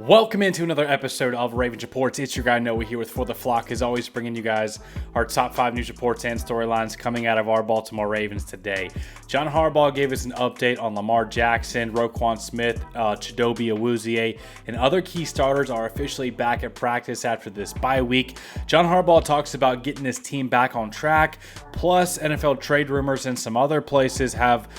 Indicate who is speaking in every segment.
Speaker 1: Welcome into another episode of Ravens Reports. It's your guy Noah here with For the Flock, as always, bringing you guys our top 5 news reports and storylines coming out of our Baltimore Ravens today. John Harbaugh gave us an update on Lamar Jackson, Roquan Smith, Chidobe Awuzie, and other key starters are officially back at practice after this bye week. John Harbaugh talks about getting his team back on track, plus NFL trade rumors and some other places have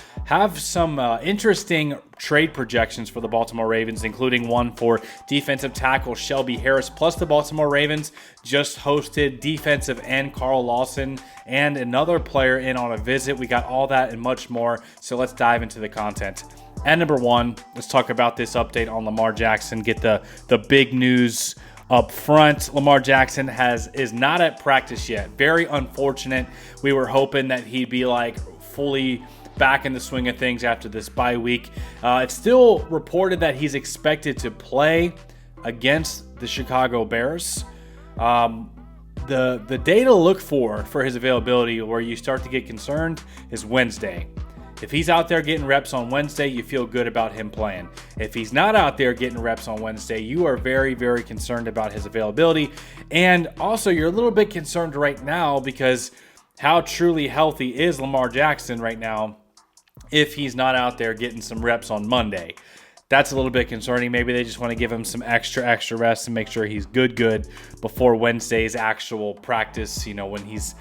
Speaker 1: some interesting trade projections for the Baltimore Ravens, including one for defensive tackle Shelby Harris. Plus, the Baltimore Ravens just hosted defensive end Carl Lawson and another player in on a visit. We got all that and much more, so let's dive into the content. At number 1, let's talk about this update on Lamar Jackson, get the big news up front. Lamar Jackson is not at practice yet. Very unfortunate. We were hoping that he'd be fully back in the swing of things after this bye week. It's still reported that he's expected to play against the Chicago Bears. The day to look for his availability, where you start to get concerned, is Wednesday. If he's out there getting reps on Wednesday, you feel good about him playing. If he's not out there getting reps on Wednesday, you are very, very concerned about his availability. And also, you're a little bit concerned right now because how truly healthy is Lamar Jackson right now if he's not out there getting some reps on Monday? That's a little bit concerning. Maybe they just want to give him some extra rest and make sure he's good before Wednesday's actual practice, when he's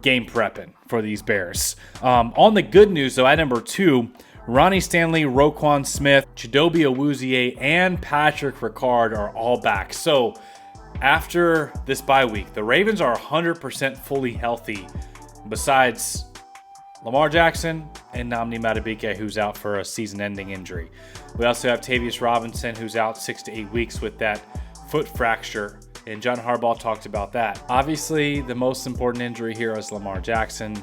Speaker 1: game prepping for these Bears. On the good news, though, at number 2, Ronnie Stanley, Roquan Smith, Chidobe Awuzie, and Patrick Ricard are all back. So after this bye week, the Ravens are 100% fully healthy, besides Lamar Jackson and Nnamdi Madubuike, who's out for a season-ending injury. We also have Tavius Robinson, who's out 6 to 8 weeks with that foot fracture, and John Harbaugh talked about that. Obviously, the most important injury here is Lamar Jackson.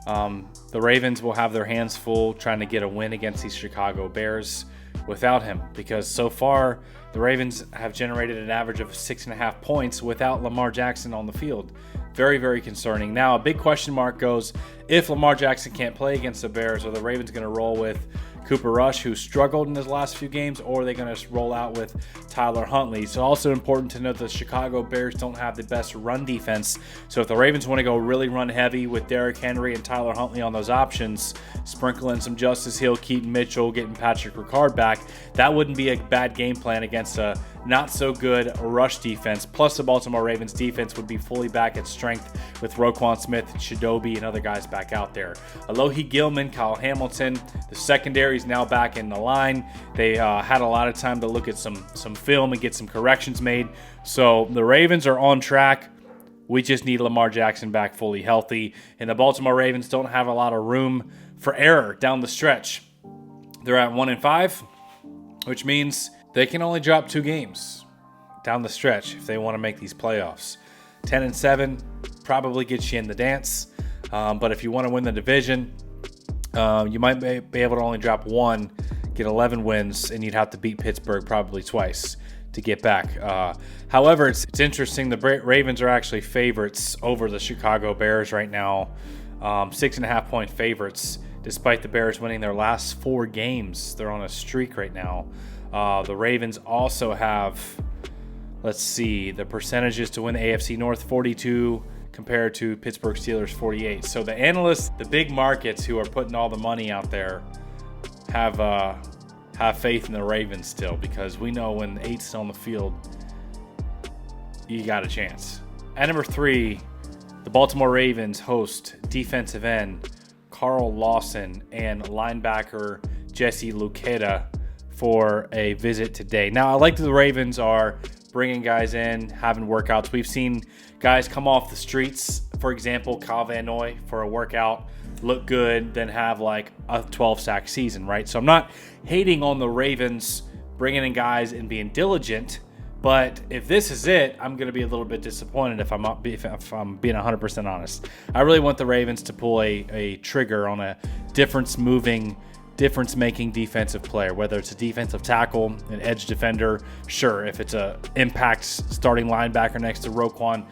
Speaker 1: The Ravens will have their hands full trying to get a win against these Chicago Bears without him, because so far the Ravens have generated an average of 6.5 points without Lamar Jackson on the field. Very, very concerning. Now, a big question mark goes, if Lamar Jackson can't play against the Bears, are the Ravens going to roll with Cooper Rush, who struggled in his last few games, or are they going to roll out with Tyler Huntley? So also important to note the Chicago Bears don't have the best run defense. So if the Ravens want to go really run heavy with Derrick Henry and Tyler Huntley on those options, sprinkle in some Justice Hill, Keaton Mitchell, getting Patrick Ricard back, that wouldn't be a bad game plan against a not so good rush defense. Plus, the Baltimore Ravens defense would be fully back at strength with Roquan Smith, Chidobe, and other guys back out there. Alohi Gilman, Kyle Hamilton, the secondary is now back in the line. They had a lot of time to look at some film and get some corrections made. So the Ravens are on track. We just need Lamar Jackson back fully healthy. And the Baltimore Ravens don't have a lot of room for error down the stretch. They're at 1-5, which means they can only drop 2 games down the stretch if they want to make these playoffs. 10-7 probably gets you in the dance. But if you want to win the division, you might be able to only drop 1, get 11 wins, and you'd have to beat Pittsburgh probably twice to get back. However, it's interesting. The Ravens are actually favorites over the Chicago Bears right now. 6.5 point favorites, despite the Bears winning their last 4 games. They're on a streak right now. The Ravens also have, the percentages to win the AFC North, 42 compared to Pittsburgh Steelers, 48. So the analysts, the big markets who are putting all the money out there, have faith in the Ravens still, because we know when 8's on the field, you got a chance. At number 3, the Baltimore Ravens host defensive end Carl Lawson and linebacker Jesse Luketa for a visit today. Now, I like that the Ravens are bringing guys in, having workouts. We've seen guys come off the streets, for example, Kyle Van Noy, for a workout, look good, then have a 12-sack season, right? So I'm not hating on the Ravens bringing in guys and being diligent, but if this is it, I'm going to be a little bit disappointed if I'm being 100% honest. I really want the Ravens to pull a trigger on a difference-making defensive player, whether it's a defensive tackle, an edge defender, sure, if it's a impact starting linebacker next to Roquan.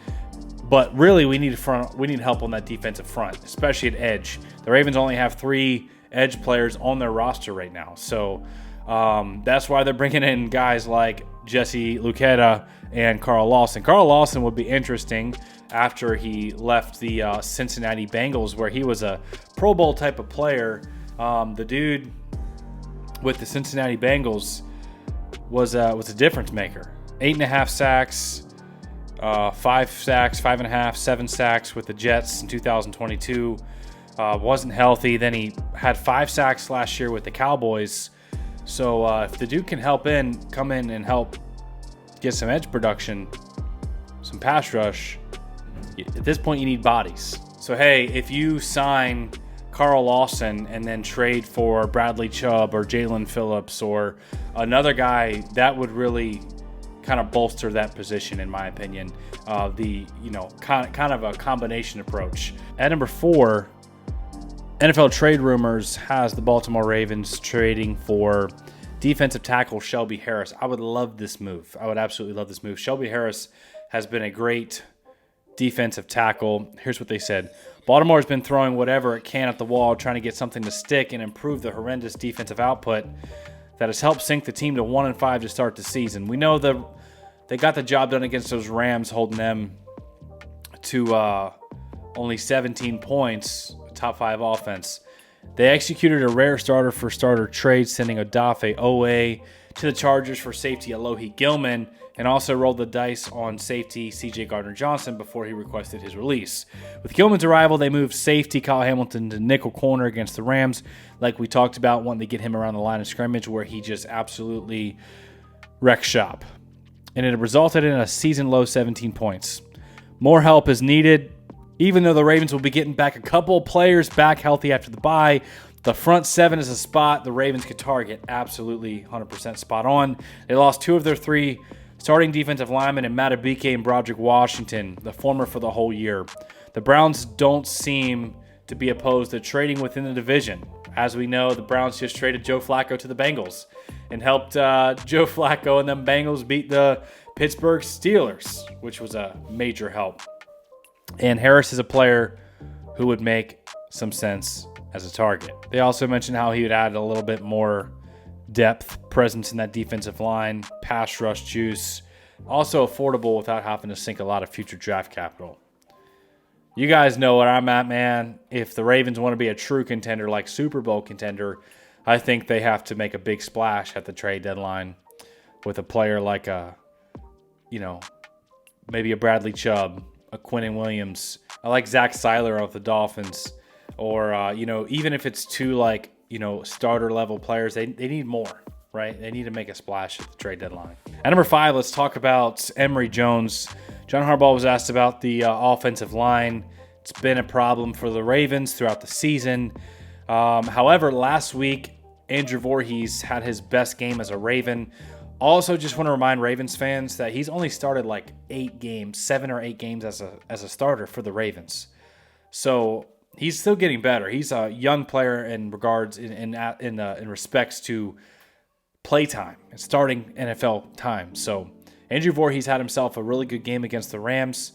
Speaker 1: But really, we need help on that defensive front, especially at edge. The Ravens only have 3 edge players on their roster right now. So that's why they're bringing in guys like Jesse Luketa and Carl Lawson. Carl Lawson would be interesting after he left the Cincinnati Bengals, where he was a Pro Bowl type of player. The dude with the Cincinnati Bengals was a difference maker. 8.5 sacks, 5 sacks, 5.5, 7 sacks with the Jets in 2022. Wasn't healthy. Then he had 5 sacks last year with the Cowboys. So if the dude can come in and help get some edge production, some pass rush, at this point you need bodies. So hey, if you sign Carl Lawson and then trade for Bradley Chubb or Jalen Phillips or another guy, that would really kind of bolster that position, in my opinion. Kind of a combination approach. At number 4, NFL Trade Rumors has the Baltimore Ravens trading for defensive tackle Shelby Harris. I would love this move. I would absolutely love this move. Shelby Harris has been a great defensive tackle. Here's what they said. Baltimore has been throwing whatever it can at the wall, trying to get something to stick and improve the horrendous defensive output that has helped sink the team to 1-5 to start the season. We know they got the job done against those Rams, holding them to only 17 points, top 5 offense. They executed a rare starter-for-starter trade, sending Odafe Owe to the Chargers for safety Alohi Gilman, and also rolled the dice on safety C.J. Gardner-Johnson before he requested his release. With Gilman's arrival, they moved safety Kyle Hamilton to nickel corner against the Rams, like we talked about, wanting to get him around the line of scrimmage where he just absolutely wrecked shop. And it resulted in a season-low 17 points. More help is needed. Even though the Ravens will be getting back a couple players back healthy after the bye, the front 7 is a spot the Ravens could target. Absolutely 100% spot on. They lost 2 of their 3 starting defensive linemen in Matabike and Broderick Washington, the former for the whole year. The Browns don't seem to be opposed to trading within the division. As we know, the Browns just traded Joe Flacco to the Bengals and helped Joe Flacco and them Bengals beat the Pittsburgh Steelers, which was a major help. And Harris is a player who would make some sense as a target. They also mentioned how he would add a little bit more depth, presence in that defensive line, pass rush juice, also affordable without having to sink a lot of future draft capital. You guys know where I'm at, man. If the Ravens want to be a true contender, like Super Bowl contender, I think they have to make a big splash at the trade deadline with a player like maybe a Bradley Chubb, a Quinnen Williams. I like Zach Seiler of the Dolphins. Or, even if it's 2 starter level players, they need more, right? They need to make a splash at the trade deadline. At number 5, let's talk about Emory Jones. John Harbaugh was asked about the offensive line. It's been a problem for the Ravens throughout the season. However, last week, Andrew Voorhees had his best game as a Raven. Also, just want to remind Ravens fans that he's only started 7 or 8 games as a starter for the Ravens. So he's still getting better. He's a young player in regards in respects to play time and starting NFL time. So Andrew Voorhees had himself a really good game against the Rams.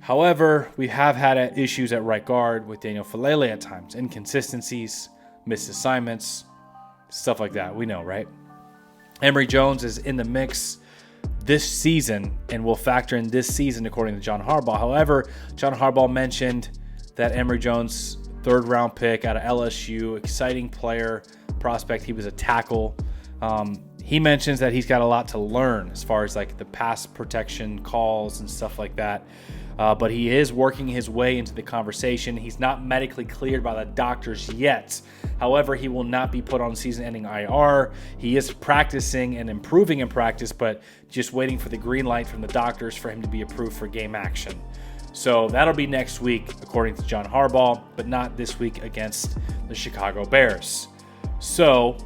Speaker 1: However, we have had issues at right guard with Daniel Falele at times. Inconsistencies, missed assignments, stuff like that. We know, right? Emory Jones is in the mix this season and will factor in this season according to John Harbaugh. However, John Harbaugh mentioned that Emory Jones, 3rd-round pick out of LSU, exciting player, prospect. He was a tackle. He mentions that he's got a lot to learn as far as the pass protection calls and stuff like that. But he is working his way into the conversation. He's not medically cleared by the doctors yet. However, he will not be put on season-ending IR. He is practicing and improving in practice, but just waiting for the green light from the doctors for him to be approved for game action. So that'll be next week, according to John Harbaugh, but not this week against the Chicago Bears. So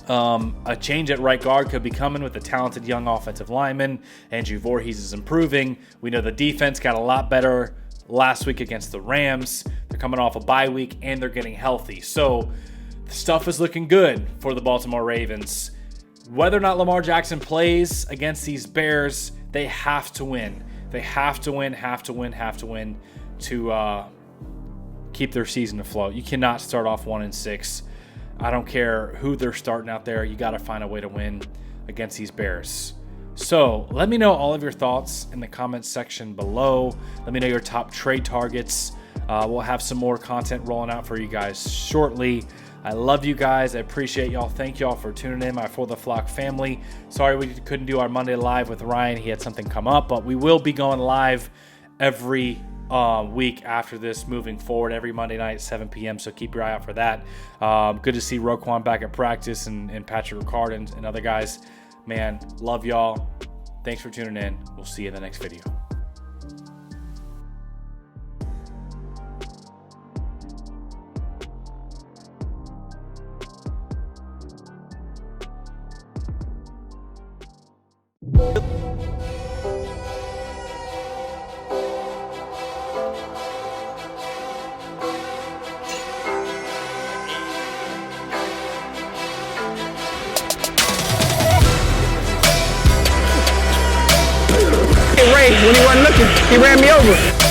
Speaker 1: a change at right guard could be coming with a talented young offensive lineman. Andrew Voorhees is improving. We know the defense got a lot better last week against the Rams. They're coming off a bye week, and they're getting healthy. So the stuff is looking good for the Baltimore Ravens. Whether or not Lamar Jackson plays against these Bears, they have to win. They have to win to keep their season afloat. You cannot start off 1-6. I don't care who they're starting out there. You got to find a way to win. against these Bears. So let me know all of your thoughts in the comments section below. Let me know your top trade targets. We'll have some more content rolling out for you guys shortly. I love you guys. I appreciate y'all. Thank y'all for tuning in, my For the Flock family. Sorry we couldn't do our Monday Live with Ryan. He had something come up, but we will be going live every week after this moving forward, every Monday night at 7 p.m. So keep your eye out for that. Good to see Roquan back at practice and Patrick Ricard and other guys. Man, love y'all. Thanks for tuning in. We'll see you in the next video.
Speaker 2: When he wasn't looking, he ran me over.